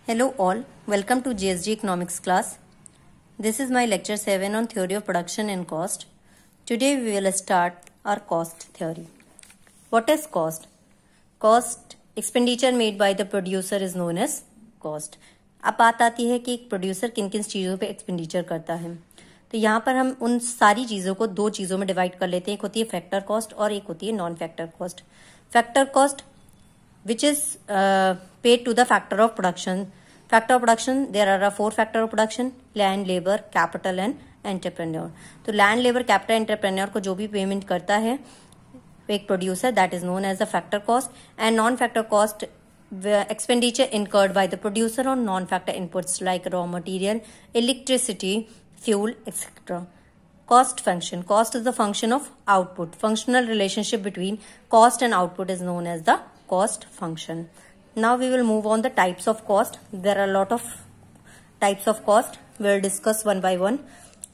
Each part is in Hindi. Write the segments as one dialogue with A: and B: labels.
A: Hello all, welcome to GSG Economics class. This is my lecture 7 on theory of production and cost. Today we will start our cost theory. What is cost? Cost, expenditure made by the producer is known as cost. अब बात आती है कि एक प्रोड्यूसर किन किन चीज़ों पे एक्सपेंडिचर करता है. तो यहाँ पर हम उन सारी चीज़ों को दो चीज़ों में डिवाइड कर लेते हैं. एक होती है फैक्टर कॉस्ट और एक होती है non factor cost. Factor cost which is paid to the factor of production. Factor of production, there are four factor of production: land, labor, capital and entrepreneur. तो land, labor, capital, entrepreneur को जो भी पेमेंट करता है एक producer, that is known as the factor cost. And non-factor cost, expenditure incurred by the producer on non-factor inputs like raw material, electricity, fuel, etc. Cost function. Cost is the function of output. Functional relationship between cost and output is known as the cost function. Now we will move on the types of cost. There are a lot of types of cost. We will discuss one by one.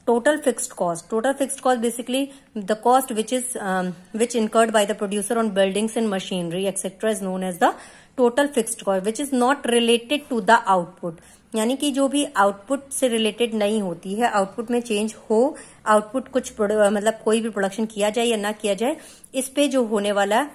A: Total fixed cost. Total fixed cost basically the cost which incurred by the producer on buildings and machinery etc. is known as the total fixed cost, which is not related to the output. यानी कि जो भी आउटपुट से रिलेटेड नहीं होती है, आउटपुट में चेंज हो, आउटपुट कुछ मतलब कोई भी प्रोडक्शन किया जाए या ना किया जाए, इस पे जो होने वाला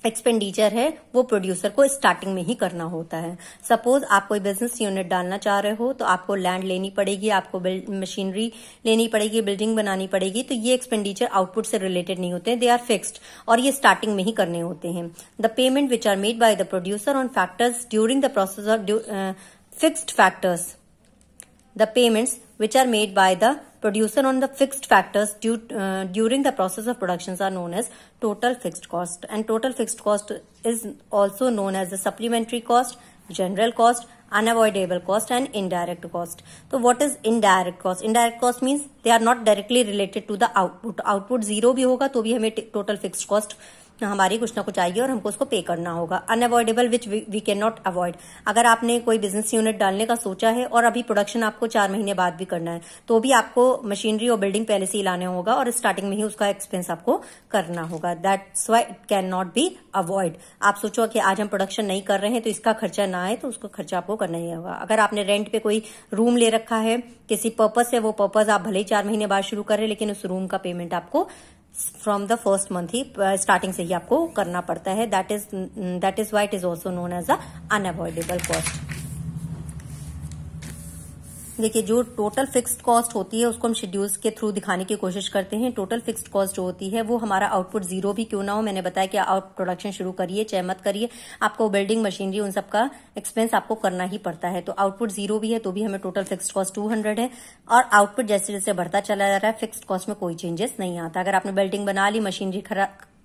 A: एक्सपेंडिचर है वो प्रोड्यूसर को स्टार्टिंग में ही करना होता है. सपोज आप कोई बिजनेस यूनिट डालना चाह रहे हो तो आपको लैंड लेनी पड़ेगी, आपको मशीनरी लेनी पड़ेगी, बिल्डिंग बनानी पड़ेगी. तो ये एक्सपेंडिचर आउटपुट से रिलेटेड नहीं होते हैं, दे आर फिक्स्ड और ये स्टार्टिंग में ही करने होते हैं. The payment which are made by the producer on factors during the process of fixed factors. The payments which are made by the producer on the fixed factors during the process of productions are known as total fixed cost. And total fixed cost is also known as the supplementary cost, general cost, unavoidable cost and indirect cost. So what is indirect cost? Indirect cost means they are not directly related to the output. Output zero भी होगा तो भी हमें total fixed cost हमारी कुछ ना कुछ आएगी और हमको उसको पे करना होगा. Unavoidable which we can not avoid. अगर आपने कोई बिजनेस यूनिट डालने का सोचा है और अभी प्रोडक्शन आपको 4 महीने बाद भी करना है तो भी आपको मशीनरी और बिल्डिंग पहले से ही लाने होगा और स्टार्टिंग में ही उसका एक्सपेंस आपको करना होगा. That's why it can not be avoid. आप सोचो कि आज हम प्रोडक्शन नहीं कर रहे हैं तो इसका खर्चा ना आए तो उसका खर्चा आपको करना ही होगा. अगर आपने रेंट पे कोई रूम ले रखा है किसी पर्पज से, वो पर्पज आप भले ही 4 महीने बाद शुरू करें लेकिन उस रूम का पेमेंट आपको फ्रॉम द फर्स्ट मंथ ही स्टार्टिंग से ही आपको करना पड़ता है. That is why it is also known as the unavoidable cost. देखिए जो टोटल फिक्स्ड कॉस्ट होती है उसको हम शेड्यूल्स के थ्रू दिखाने की कोशिश करते हैं. टोटल फिक्स्ड कॉस्ट जो होती है वो हमारा आउटपुट जीरो भी क्यों ना हो, मैंने बताया कि आउट प्रोडक्शन शुरू करिए चाहे मत करिए, आपको बिल्डिंग मशीनरी उन सबका एक्सपेंस आपको करना ही पड़ता है. तो आउटपुट जीरो भी है तो भी हमें टोटल फिक्स्ड कॉस्ट 200 है और आउटपुट जैसे जैसे बढ़ता चला जा रहा है फिक्स्ड कॉस्ट में कोई चेंजेस नहीं आता. अगर आपने बिल्डिंग बना ली, मशीनरी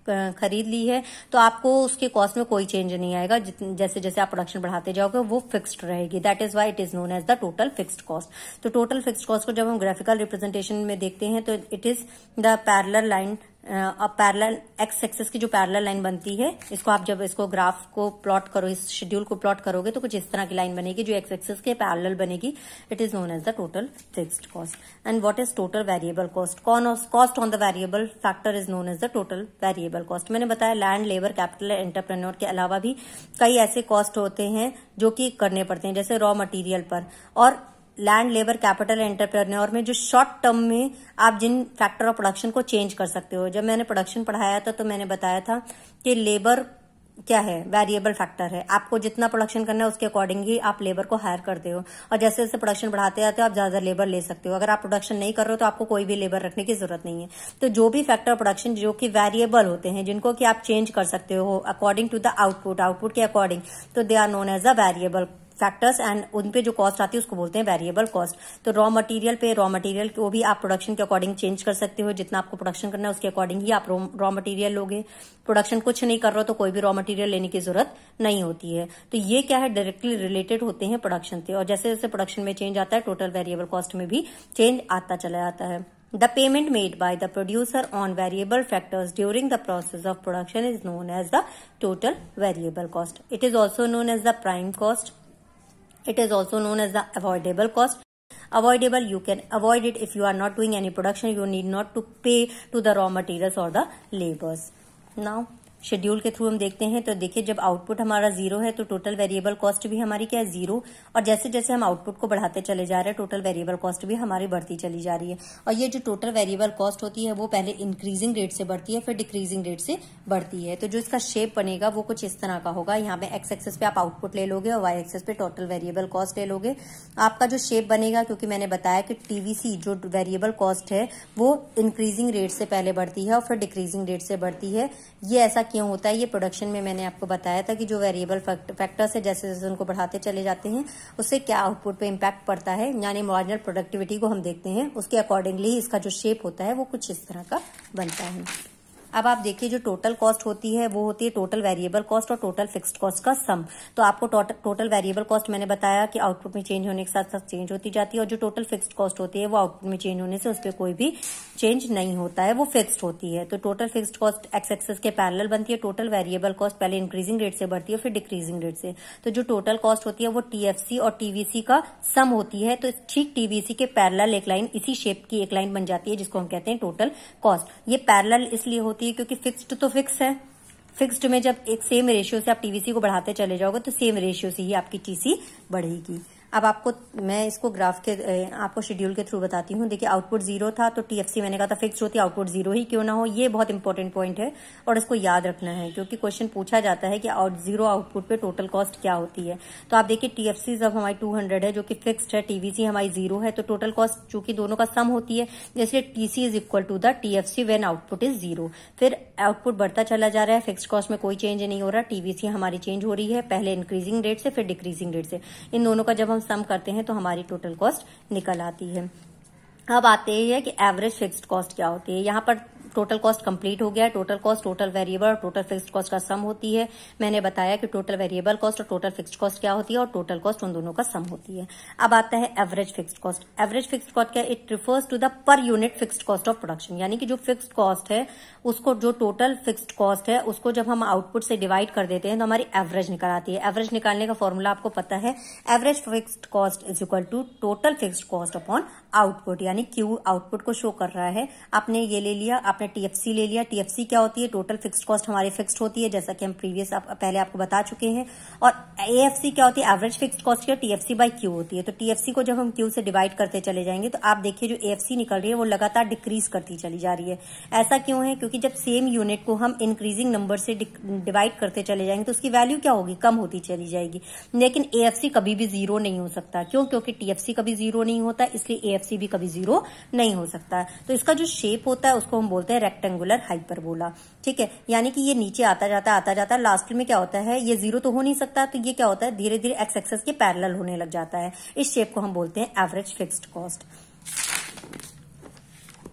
A: खरीद ली है तो आपको उसके कॉस्ट में कोई चेंज नहीं आएगा. जैसे जैसे आप प्रोडक्शन बढ़ाते जाओगे वो फिक्स्ड रहेगी. That is why it is known as the total fixed cost. तो टोटल फिक्स्ड कॉस्ट को जब हम ग्राफिकल रिप्रेजेंटेशन में देखते हैं तो it is the parallel line. अब पैरेलल एक्स एक्सिस की जो पैरेलल लाइन बनती है, इसको आप जब इसको ग्राफ को प्लॉट करो, इस शेड्यूल को प्लॉट करोगे तो कुछ इस तरह की लाइन बनेगी जो एक्स एक्सिस के पैरेलल बनेगी. It is known as the total fixed cost. And what is total variable cost? Cost on the variable factor is known as the total variable cost. मैंने बताया लैंड, लेबर, कैपिटल, एंटरप्रेन्योर के अलावा भी कई ऐसे कॉस्ट होते हैं जो कि करने पड़ते हैं, जैसे रॉ मटीरियल पर. और लैंड, लेबर, कैपिटल, एंटरप्रेन्योर में जो शॉर्ट टर्म में आप जिन फैक्टर ऑफ प्रोडक्शन को चेंज कर सकते हो. जब मैंने प्रोडक्शन पढ़ाया था तो मैंने बताया था कि लेबर क्या है, वेरिएबल फैक्टर है. आपको जितना प्रोडक्शन करना है उसके अकॉर्डिंग ही आप लेबर को हायर करते हो और जैसे जैसे प्रोडक्शन बढ़ाते जाते हो आप ज्यादा लेबर ले सकते हो. अगर आप प्रोडक्शन नहीं कर रहे हो तो आपको कोई भी लेबर रखने की जरूरत नहीं है. तो जो भी फैक्टर ऑफ प्रोडक्शन जो कि वेरिएबल होते हैं, जिनको कि आप चेंज कर सकते हो अकॉर्डिंग टू द आउटपुट के अकॉर्डिंग, तो they are known as the variable factors. And उन पे जो कॉस्ट आती है उसको बोलते हैं वेरिएबल कॉस्ट. तो रॉ मटेरियल पे रॉ मटेरियल को भी आप प्रोडक्शन के अकॉर्डिंग चेंज कर सकते हो. जितना आपको प्रोडक्शन करना है उसके अकॉर्डिंग ही आप रॉ मटेरियल लोगे. प्रोडक्शन कुछ नहीं कर रहे हो तो कोई भी रॉ मटेरियल लेने की जरूरत नहीं होती है. तो ये क्या है, डायरेक्टली रिलेटेड होते हैं प्रोडक्शन से. और जैसे जैसे प्रोडक्शन में चेंज आता है टोटल वेरिएबल कॉस्ट में भी चेंज आता चला जाता है. The payment made by the producer on variable factors during the process of production is known as the total variable cost. It is also known as the prime cost. It is also known as the avoidable cost. Avoidable, you can avoid it if you are not doing any production. You need not to pay to the raw materials or the labors. Now schedule के थ्रू हम देखते हैं तो देखिए जब आउटपुट हमारा 0 है तो टोटल वेरिएबल कॉस्ट भी हमारी क्या है 0, और जैसे जैसे हम आउटपुट को बढ़ाते चले जा रहे हैं टोटल वेरिएबल कॉस्ट भी हमारी बढ़ती चली जा रही है। और ये जो टोटल वेरिएबल कॉस्ट होती है वो पहले इंक्रीजिंग रेट से बढ़ती है फिर डिक्रीजिंग रेट से बढ़ती है। तो जो इसका शेप बनेगा वो कुछ इस तरह का होगा। यहाँ पे एक्स एक्सेस पे आप आउटपुट ले लोगे और वाई एक्सेस पे टोटल वेरिएबल कॉस्ट ले लोगे। आपका जो शेप बनेगा, क्योंकि मैंने बताया कि टीवीसी जो वेरिएबल कॉस्ट है वो इंक्रीजिंग रेट से पहले बढ़ती है और फिर डिक्रीजिंग रेट से बढ़ती है। ये ऐसा क्यों होता है, ये प्रोडक्शन में मैंने आपको बताया था कि जो वेरिएबल फैक्टर्स है जैसे जैसे उनको बढ़ाते चले जाते हैं उससे क्या आउटपुट पे इम्पैक्ट पड़ता है, यानी मार्जिनल प्रोडक्टिविटी को हम देखते हैं, उसके अकॉर्डिंगली इसका जो शेप होता है वो कुछ इस तरह का बनता है। अब आप देखिए जो टोटल कॉस्ट होती है वो होती है टोटल वेरिएबल कॉस्ट और टोटल फिक्स्ड कॉस्ट का सम। तो आपको टोटल वेरिएबल कॉस्ट मैंने बताया कि आउटपुट में चेंज होने के साथ साथ चेंज होती जाती है, और जो टोटल फिक्स्ड कॉस्ट होती है वो आउटपुट में चेंज होने से उस पर कोई भी चेंज नहीं होता है, वो फिक्स्ड होती है। तो total fixed cost X axis के पैरेलल बनती है। टोटल वेरिएबल कॉस्ट पहले इंक्रीजिंग रेट से बढ़ती है फिर डिक्रीजिंग रेट से। तो जो टोटल कॉस्ट होती है वो टीएफसी और टीवीसी का सम होती है। तो ठीक टीवीसी के पैरेलल एक लाइन इसी शेप की एक लाइन बन जाती है जिसको हम कहते हैं टोटल कॉस्ट। ये पैरेलल इसलिए होती है क्योंकि फिक्स्ड तो फिक्स है, फिक्स्ड में जब एक सेम रेशियो से आप टीवीसी को बढ़ाते चले जाओगे तो सेम रेशियो से ही आपकी टीसी बढ़ेगी। अब आपको मैं इसको ग्राफ के आपको शेड्यूल के थ्रू बताती हूँ। देखिए आउटपुट 0 था तो टीएफसी मैंने कहा था फिक्स होती है, आउटपुट 0 ही क्यों ना हो। ये बहुत इंपॉर्टेंट पॉइंट है और इसको याद रखना है क्योंकि क्वेश्चन पूछा जाता है कि 0 आउटपुट पे टोटल कॉस्ट क्या होती है। तो आप देखिए टीएफसी जब हमारी 200 है जो कि फिक्स्ड है, टीवीसी हमारी 0 है, तो टोटल कॉस्ट चूंकि दोनों का सम होती है इसलिए TC is equal to the TFC when output is 0। फिर आउटपुट बढ़ता चला जा रहा है, फिक्स्ड कॉस्ट में कोई चेंज नहीं हो रहा, टीवीसी हमारी चेंज हो रही है पहले इंक्रीजिंग रेट से फिर डिक्रीजिंग रेट से। इन दोनों का जब हम सम करते हैं तो हमारी टोटल कॉस्ट निकल आती है। अब आते हैं कि एवरेज फिक्स्ड कॉस्ट क्या होती है। यहाँ पर टोटल कॉस्ट कंप्लीट हो गया। टोटल कॉस्ट टोटल वेरिएबल और टोटल फिक्स्ड कॉस्ट का सम होती है। मैंने बताया कि टोटल वेरिएबल कॉस्ट और टोटल फिक्स्ड कॉस्ट क्या होती है और टोटल कॉस्ट उन दोनों का सम होती है। अब आता है average fixed cost. Average fixed cost क्या, it refers to the per unit fixed cost of production, यानी कि जो फिक्स्ड कॉस्ट है उसको, जो टोटल फिक्स्ड कॉस्ट है उसको जब हम आउटपुट से डिवाइड कर देते हैं तो हमारी एवरेज निकल आती है। एवरेज निकालने का फॉर्मूला आपको पता है, average fixed cost is equal to total fixed cost upon output, यानी क्यू आउटपुट को शो कर रहा है। आपने ये ले लिया, आपने टीएफसी ले लिया। टीएफसी क्या होती है, टोटल फिक्स्ड कॉस्ट हमारी फिक्स्ड होती है जैसा कि हम पहले आपको बता चुके हैं। और एएफसी क्या होती है, एवरेज फिक्स्ड कॉस्ट क्या, टीएफसी बाय क्यू होती है। तो टीएफसी को जब हम क्यू से डिवाइड करते चले जाएंगे तो आप देखिए जो एएफसी निकल रही है वो लगातार डिक्रीज करती चली जा रही है। ऐसा क्यों है, क्योंकि जब सेम यूनिट को हम इंक्रीजिंग नंबर से डिवाइड करते चले जाएंगे तो उसकी वैल्यू क्या होगी, कम होती चली जाएगी। लेकिन एएफसी कभी भी 0 नहीं हो सकता। क्यों, क्योंकि टीएफसी कभी 0 नहीं होता, इसलिए एएफसी भी कभी 0 नहीं हो सकता। तो इसका जो शेप होता है उसको हम बोलते हैं रेक्टेंगुलर हाइपरबोला। ठीक है, यानी कि ये नीचे आता जाता लास्ट में क्या होता है, ये 0 तो हो नहीं सकता, तो ये क्या होता है धीरे धीरे एक्स एक्सेस के पैरेलल होने लग जाता है। इस शेप को हम बोलते हैं एवरेज फिक्स्ड कॉस्ट।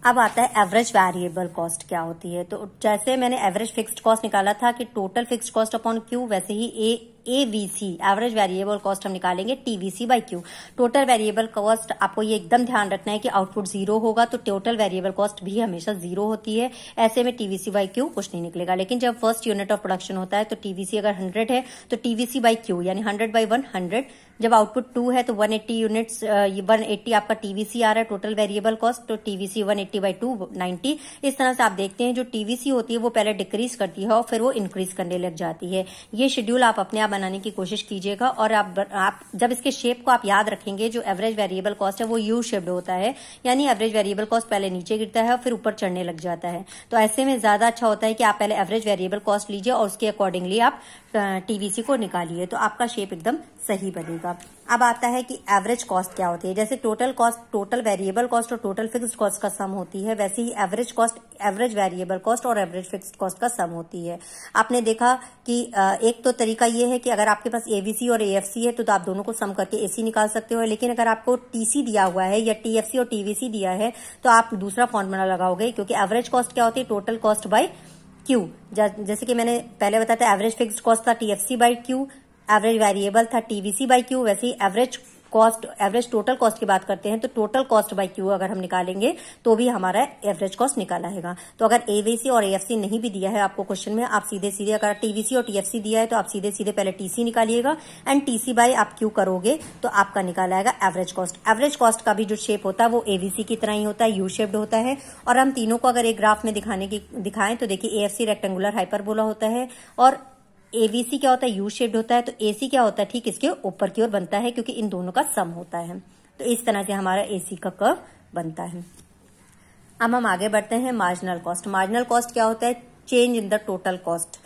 A: अब आता है एवरेज वेरिएबल कॉस्ट क्या होती है। तो जैसे मैंने एवरेज फिक्स्ड कॉस्ट निकाला था कि total fixed cost upon Q, वैसे ही एवीसी एवरेज वेरिएबल कॉस्ट हम निकालेंगे TVC by Q. Total variable cost, आपको ये एकदम ध्यान रखना है कि आउटपुट 0 होगा तो टोटल वेरिएबल कॉस्ट भी हमेशा 0 होती है। ऐसे में टीवीसी बाय क्यू कुछ नहीं निकलेगा। लेकिन जब फर्स्ट यूनिट ऑफ प्रोडक्शन होता है तो टीवीसी अगर 100 है तो टीवीसी बाय क्यू यानी 100 बाय 100। जब आउटपुट 2 है तो 180 यूनिट्स, 180 आपका टीवीसी आ रहा है टोटल वेरिएबल कॉस्ट, तो टीवीसी 180 बाय 2 90। इस तरह से आप देखते हैं जो टीवीसी होती है वो पहले डिक्रीज करती है और फिर वो इंक्रीज करने लग जाती है। ये शेड्यूल आप अपने आप बनाने की कोशिश कीजिएगा और आप जब इसके शेप को आप याद रखेंगे, जो एवरेज वेरिएबल कॉस्ट है वो यू शेप्ड होता है, यानी एवरेज वेरिएबल कॉस्ट पहले नीचे गिरता है और फिर ऊपर चढ़ने लग जाता है। तो ऐसे में ज्यादा अच्छा होता है कि आप पहले एवरेज वेरिएबल कॉस्ट लीजिए और उसके अकॉर्डिंगली आप टीवीसी को निकालिए, तो आपका शेप एकदम सही बनेगा। अब आता है कि एवरेज कॉस्ट क्या होती है। जैसे total cost total variable cost और टोटल फिक्स्ड कॉस्ट का सम होती है, वैसे ही average cost average variable cost और एवरेज फिक्स्ड कॉस्ट का सम होती है। आपने देखा कि एक तो तरीका ये है कि अगर आपके पास एवीसी और एएफसी है तो आप दोनों को सम करके एसी निकाल सकते हो, लेकिन अगर आपको टीसी दिया हुआ है या टीएफसी और टीवीसी दिया है तो आप दूसरा फॉर्मूला लगाओगे, क्योंकि एवरेज कॉस्ट क्या होती है, टोटल कॉस्ट बाय क्यू। जैसे कि मैंने पहले बताया था एवरेज फिक्स्ड कॉस्ट था TFC by Q, average variable था टीवीसी बाय क्यू, वैसे ही average cost, average total cost की बात करते हैं तो टोटल कॉस्ट बाय क्यू अगर हम निकालेंगे तो भी हमारा एवरेज कॉस्ट निकाला है। तो अगर एवीसी और एएफसी नहीं भी दिया है आपको क्वेश्चन में, आप सीधे सीधे, अगर टीवीसी और टीएफसी दिया है तो आप सीधे सीधे पहले टीसी निकालिएगा एंड टीसी बाय आप क्यू करोगे तो आपका निकाला आएगा एवरेज कॉस्ट। एवरेज कॉस्ट का भी जो शेप होता है वो एवीसी की तरह ही होता है, यू शेप्ड होता है। और हम तीनों को अगर एक ग्राफ में दिखाएं तो देखिए एएफसी रेक्टेंगुलर हाइपरबोला होता है और एवीसी क्या होता है, यू शेप्ड होता है। तो एसी क्या होता है, ठीक इसके ऊपर की ओर बनता है क्योंकि इन दोनों का सम होता है। तो इस तरह से हमारा एसी का कर्व बनता है। अब हम आगे बढ़ते हैं मार्जिनल कॉस्ट। मार्जिनल कॉस्ट क्या होता है, change in the total cost.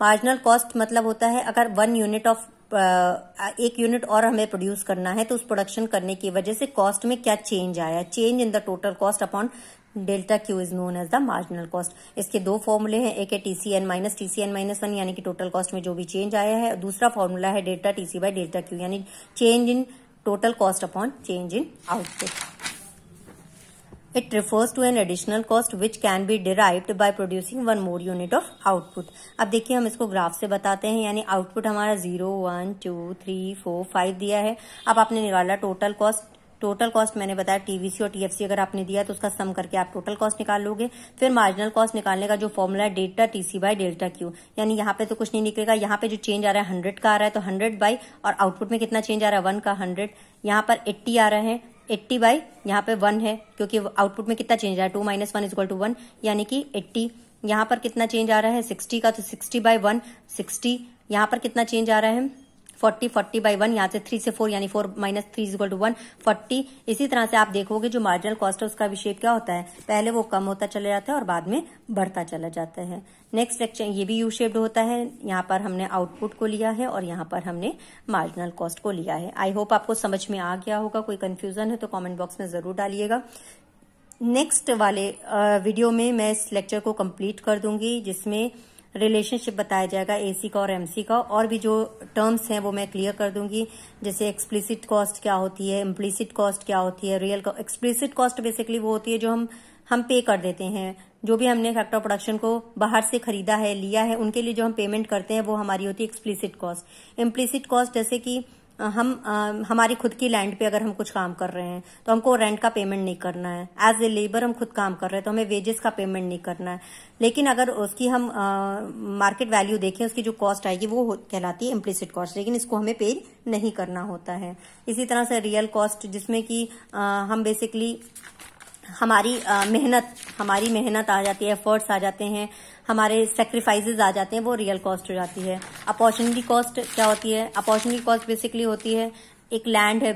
A: Marginal cost मतलब होता है अगर 1 यूनिट ऑफ एक यूनिट और हमें प्रोड्यूस करना है तो उस प्रोडक्शन करने की वजह से कॉस्ट में क्या चेंज आया, change in the total cost upon delta Q is known as the marginal cost. इसके दो फॉर्मूले हैं, एक है टीसीएन माइनस 1 यानी कि टोटल कॉस्ट में जो भी चेंज आया है, दूसरा फॉर्मूला है delta TC by delta Q यानी change in total cost upon change in output. It refers to an additional cost which can be derived by producing 1 more unit of output। अब देखिए हम इसको ग्राफ से बताते हैं, यानी आउटपुट हमारा 0, 1, 2, 3, 4, 5 दिया है। अब आपने निकाला टोटल कॉस्ट। टोटल कॉस्ट मैंने बताया टीवीसी और टीएफसी अगर आपने दिया तो उसका सम करके आप टोटल कॉस्ट निकाल लोगे। फिर मार्जिनल कॉस्ट निकालने का जो फॉर्मूला है delta TC by delta Q, यानी यहाँ पे तो कुछ नहीं निकलेगा, यहाँ पे जो चेंज आ रहा है 100 का आ रहा है तो 100 बाई, और आउटपुट में कितना चेंज आ रहा है 1 का 100, यहाँ पर 80 आ रहा है 80 बाई यहाँ पे 1 है क्योंकि आउटपुट में कितना चेंज आ रहा है 2 माइनस 1 इक्वल टू 1 यानी कि 80। यहाँ पर कितना चेंज आ रहा है 60 का, तो 60 बाई 1 60। यहाँ पर कितना चेंज आ रहा है 40 बाई 1, यहाँ से 3 से 4 यानी 4 माइनस 3 इक्वल टू 1 40। इसी तरह से आप देखोगे जो मार्जिनल कॉस्ट है उसका भी शेप क्या होता है, पहले वो कम होता चला जाता है और बाद में बढ़ता चला जाता है। नेक्स्ट लेक्चर ये भी यू शेप्ड होता है, यहाँ पर हमने आउटपुट को लिया है और यहाँ पर हमने मार्जिनल कॉस्ट को लिया है। आई होप आपको समझ में आ गया होगा। कोई कंफ्यूजन है तो कमेंट बॉक्स में जरूर डालिएगा। नेक्स्ट वाले वीडियो में मैं इस लेक्चर को कंप्लीट कर दूंगी जिसमें रिलेशनशिप बताया जाएगा एसी का और एमसी का, और भी जो टर्म्स हैं वो मैं क्लियर कर दूंगी, जैसे एक्सप्लिसिट कॉस्ट क्या होती है, इम्प्लिसिट कॉस्ट क्या होती है, रियल। एक्सप्लिसिट कॉस्ट बेसिकली वो होती है जो हम पे कर देते हैं, जो भी हमने फैक्टर ऑफ प्रोडक्शन को बाहर से खरीदा है, लिया है, उनके लिए जो हम पेमेंट करते हैं वो हमारी होती है एक्सप्लिसिट कॉस्ट। इम्प्लिसिट कॉस्ट जैसे कि हमारी खुद की लैंड पे अगर हम कुछ काम कर रहे हैं तो हमको रेंट का पेमेंट नहीं करना है, एज ए लेबर हम खुद काम कर रहे हैं तो हमें वेजेस का पेमेंट नहीं करना है। लेकिन अगर उसकी हम मार्केट वैल्यू देखें, उसकी जो कॉस्ट आएगी वो कहलाती है इम्प्लिसिट कॉस्ट, लेकिन इसको हमें पे नहीं करना होता है। इसी तरह से रियल कॉस्ट जिसमें कि हम बेसिकली हमारी मेहनत आ जाती है, एफर्ट्स आ जाते हैं, हमारे सेक्रीफाइसेस आ जाते हैं, वो रियल कॉस्ट हो जाती है। अपॉर्चुनिटी कॉस्ट क्या होती है, अपॉर्चुनिटी कॉस्ट बेसिकली होती है एक लैंड है,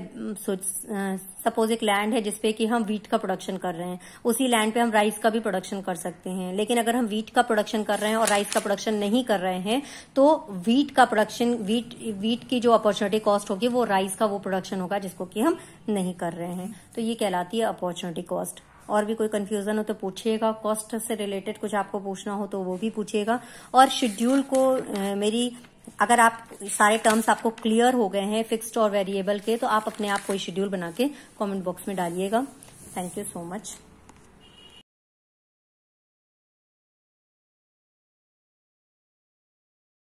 A: सपोज एक लैंड है जिसपे कि हम वीट का प्रोडक्शन कर रहे हैं, उसी लैंड पे हम राइस का भी प्रोडक्शन कर सकते हैं। लेकिन अगर हम वीट का प्रोडक्शन कर रहे हैं और राइस का प्रोडक्शन नहीं कर रहे हैं तो वीट का प्रोडक्शन, वीट की जो अपॉर्चुनिटी कॉस्ट होगी वो राइस का वो प्रोडक्शन होगा जिसको कि हम नहीं कर रहे हैं, तो ये कहलाती है अपॉर्चुनिटी कॉस्ट। और भी कोई कंफ्यूजन हो तो पूछिएगा, कॉस्ट से रिलेटेड कुछ आपको पूछना हो तो वो भी पूछिएगा। और शेड्यूल को अगर आप सारे टर्म्स आपको क्लियर हो गए हैं फिक्स्ड और वेरिएबल के, तो आप अपने आप कोई शेड्यूल बना के कमेंट बॉक्स में डालिएगा। Thank you so much.